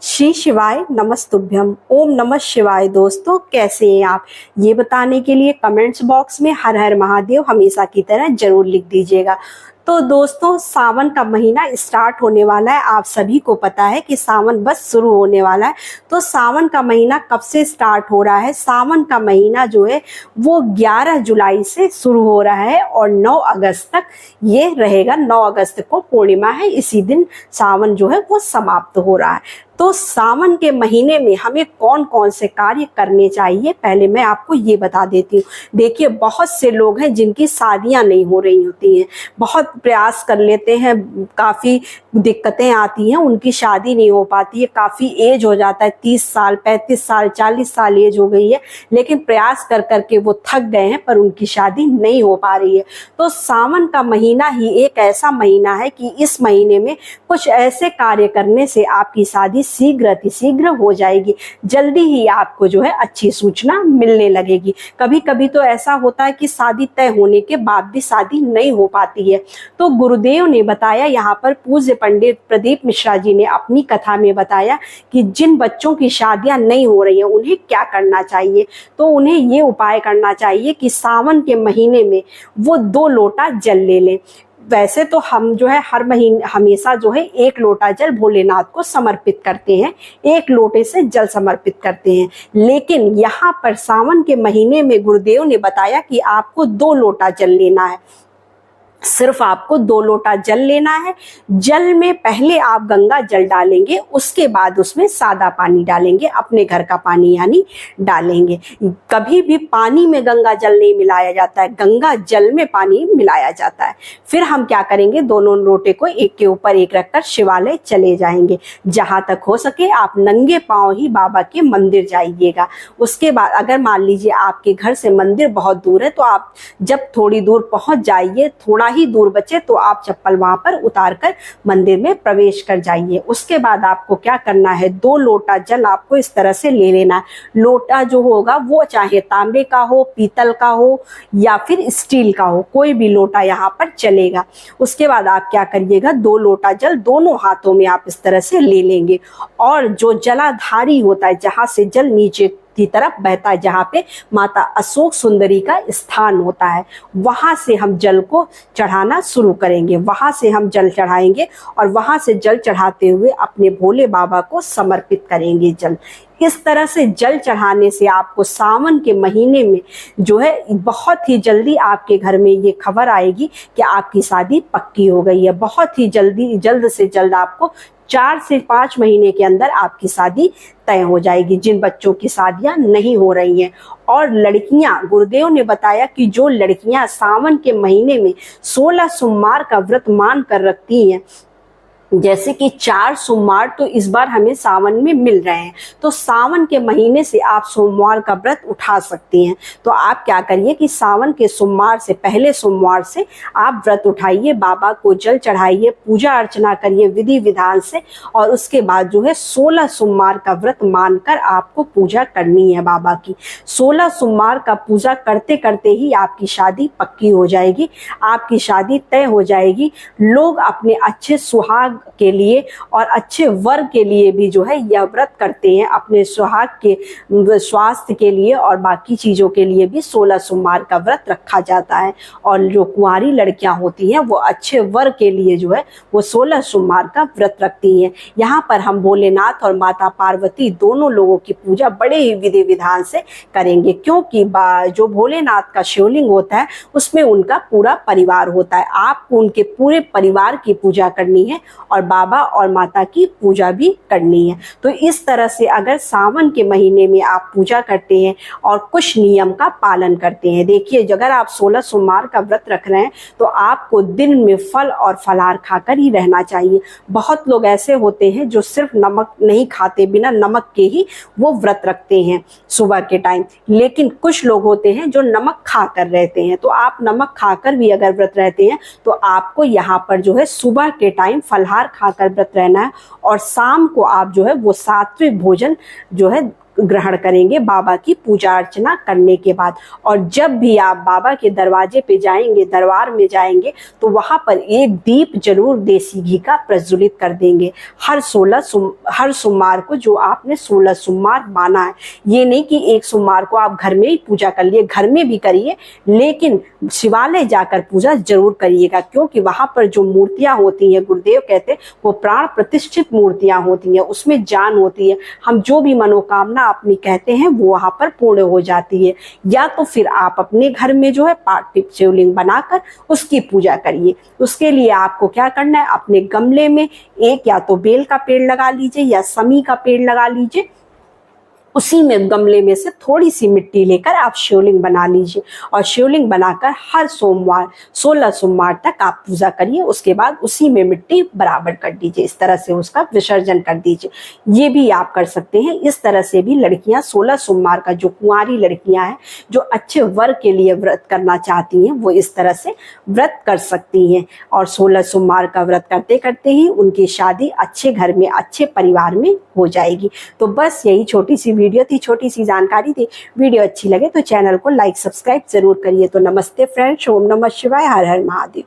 श्री शिवाय नमस्तुभ्यम। ओम नमः शिवाय। दोस्तों, कैसे हैं आप? ये बताने के लिए कमेंट्स बॉक्स में हर हर महादेव हमेशा की तरह जरूर लिख दीजिएगा। तो दोस्तों, सावन का महीना स्टार्ट होने वाला है। आप सभी को पता है कि सावन बस शुरू होने वाला है। तो सावन का महीना कब से स्टार्ट हो रहा है? सावन का महीना जो है वो 11 जुलाई से शुरू हो रहा है और 9 अगस्त तक ये रहेगा। 9 अगस्त को पूर्णिमा है, इसी दिन सावन जो है वो समाप्त हो रहा है। तो सावन के महीने में हमें कौन कौन से कार्य करने चाहिए, पहले मैं आपको ये बता देती हूँ। देखिए, बहुत से लोग हैं जिनकी शादियां नहीं हो रही होती हैं, बहुत प्रयास कर लेते हैं, काफ़ी दिक्कतें आती हैं, उनकी शादी नहीं हो पाती है। काफ़ी एज हो जाता है, 30 साल 35 साल 40 साल एज हो गई है, लेकिन प्रयास कर करके वो थक गए हैं, पर उनकी शादी नहीं हो पा रही है। तो सावन का महीना ही एक ऐसा महीना है कि इस महीने में कुछ ऐसे कार्य करने से आपकी शादी शीघ्र अतिशीघ्र हो जाएगी। जल्दी ही आपको जो है अच्छी सूचना मिलने लगेगी। कभी कभी तो ऐसा होता है कि शादी तय होने के बाद भी शादी नहीं हो पाती है। तो गुरुदेव ने बताया, यहाँ पर पूज्य पंडित प्रदीप मिश्रा जी ने अपनी कथा में बताया कि जिन बच्चों की शादियां नहीं हो रही हैं उन्हें क्या करना चाहिए। तो उन्हें ये उपाय करना चाहिए कि सावन के महीने में वो 2 लोटा जल ले लें। वैसे तो हम जो है हर महीने हमेशा जो है 1 लोटा जल भोलेनाथ को समर्पित करते हैं, 1 लोटे से जल समर्पित करते हैं, लेकिन यहाँ पर सावन के महीने में गुरुदेव ने बताया कि आपको 2 लोटा जल लेना है। सिर्फ आपको 2 लोटा जल लेना है। जल में पहले आप गंगा जल डालेंगे, उसके बाद उसमें सादा पानी डालेंगे, अपने घर का पानी यानी डालेंगे। कभी भी पानी में गंगा जल नहीं मिलाया जाता है, गंगा जल में पानी मिलाया जाता है। फिर हम क्या करेंगे, दोनों लोटे को एक के ऊपर एक रखकर शिवालय चले जाएंगे। जहां तक हो सके आप नंगे पांव ही बाबा के मंदिर जाइएगा। उसके बाद अगर मान लीजिए आपके घर से मंदिर बहुत दूर है, तो आप जब थोड़ी दूर पहुंच जाइए, थोड़ा ही दूर बचे तो आप चप्पल वहां पर उतार कर मंदिर में प्रवेश कर जाइए। उसके बाद आपको क्या करना है, 2 लोटा जल आपको इस तरह से ले लेना है। लोटा जो होगा वो चाहे तांबे का हो, पीतल का हो या फिर स्टील का हो, कोई भी लोटा यहाँ पर चलेगा। उसके बाद आप क्या करिएगा, 2 लोटा जल दोनों हाथों में आप इस तरह से ले लेंगे और जो जलाधारी होता है, जहां से जल नीचे की तरफ बहता है, जहाँ पे माता अशोक सुंदरी का स्थान होता है, वहां से हम जल को चढ़ाना शुरू करेंगे। वहां से हम जल चढ़ाएंगे और वहां से जल चढ़ाते हुए अपने भोले बाबा को समर्पित करेंगे जल। इस तरह से जल चढ़ाने से आपको सावन के महीने में जो है बहुत ही जल्दी आपके घर में ये खबर आएगी कि आपकी शादी पक्की हो गई है। बहुत ही जल्द से जल्द आपको 4 से 5 महीने के अंदर आपकी शादी तय हो जाएगी, जिन बच्चों की शादियां नहीं हो रही हैं। और लड़कियां, गुरुदेव ने बताया कि जो लड़कियां सावन के महीने में 16 सोमवार का व्रत मान कर रखती हैं, जैसे कि 4 सोमवार तो इस बार हमें सावन में मिल रहे हैं, तो सावन के महीने से आप सोमवार का व्रत उठा सकती हैं। तो आप क्या करिए कि सावन के सोमवार से, पहले सोमवार से आप व्रत उठाइए, बाबा को जल चढ़ाइए, पूजा अर्चना करिए विधि विधान से, और उसके बाद जो है 16 सोमवार का व्रत मानकर आपको पूजा करनी है बाबा की। 16 सोमवार का पूजा करते करते ही आपकी शादी पक्की हो जाएगी, आपकी शादी तय हो जाएगी। लोग अपने अच्छे सुहाग के लिए और अच्छे वर के लिए भी जो है यह व्रत करते हैं, अपने सुहाग के स्वास्थ्य के लिए और बाकी चीजों के लिए भी 16 सोमवार का व्रत रखा जाता है। और जो कुंवारी लड़कियां होती हैं वो अच्छे वर के लिए जो है वो 16 सोमवार का व्रत रखती हैं। यहाँ पर हम भोलेनाथ और माता पार्वती दोनों लोगों की पूजा बड़े ही विधि विधान से करेंगे, क्योंकि जो भोलेनाथ का शिवलिंग होता है उसमें उनका पूरा परिवार होता है। आपको उनके पूरे परिवार की पूजा करनी है और बाबा और माता की पूजा भी करनी है। तो इस तरह से अगर सावन के महीने में आप पूजा करते हैं और कुछ नियम का पालन करते हैं, देखिए अगर आप 16 सोमवार का व्रत रख रहे हैं तो आपको दिन में फल और फलाहार खाकर ही रहना चाहिए। बहुत लोग ऐसे होते हैं जो सिर्फ नमक नहीं खाते, बिना नमक के ही वो व्रत रखते हैं सुबह के टाइम, लेकिन कुछ लोग होते हैं जो नमक खाकर रहते हैं। तो आप नमक खाकर भी अगर व्रत रहते हैं तो आपको यहाँ पर जो है सुबह के टाइम फलाहार खाकर व्रत रहना है और शाम को आप जो है वो सात्विक भोजन जो है ग्रहण करेंगे बाबा की पूजा अर्चना करने के बाद। और जब भी आप बाबा के दरवाजे पे जाएंगे, दरबार में जाएंगे, तो वहां पर एक दीप जरूर देसी घी का प्रज्वलित कर देंगे। हर सोमवार को, जो आपने 16 सोमवार माना है, ये नहीं कि एक सोमवार को आप घर में ही पूजा कर लिए, घर में भी करिए, लेकिन शिवालय जाकर पूजा जरूर करिएगा, क्योंकि वहां पर जो मूर्तियां होती हैं, गुरुदेव कहते हैं वो प्राण प्रतिष्ठित मूर्तियां होती हैं, उसमें जान होती है। हम जो भी मनोकामना अपनी कहते हैं वो वहां पर पूर्ण हो जाती है। या तो फिर आप अपने घर में जो है पार्थिव शिवलिंग बनाकर उसकी पूजा करिए। उसके लिए आपको क्या करना है, अपने गमले में एक या तो बेल का पेड़ लगा लीजिए या समी का पेड़ लगा लीजिए, उसी में गमले में से थोड़ी सी मिट्टी लेकर आप शिवलिंग बना लीजिए और शिवलिंग बनाकर हर सोमवार 16 सोमवार तक आप पूजा करिए। उसके बाद उसी में मिट्टी बराबर कर दीजिए, इस तरह से उसका विसर्जन कर दीजिए। ये भी आप कर सकते हैं। इस तरह से भी लड़कियां 16 सोमवार का, जो कुंवारी लड़कियां हैं जो अच्छे वर के लिए व्रत करना चाहती हैं, वो इस तरह से व्रत कर सकती हैं। और 16 सोमवार का व्रत करते करते ही उनकी शादी अच्छे घर में, अच्छे परिवार में हो जाएगी। तो बस यही छोटी सी वीडियो थी, छोटी सी जानकारी थी। वीडियो अच्छी लगे तो चैनल को लाइक सब्सक्राइब जरूर करिए। तो नमस्ते फ्रेंड्स, ओम नमः शिवाय, हर हर महादेव।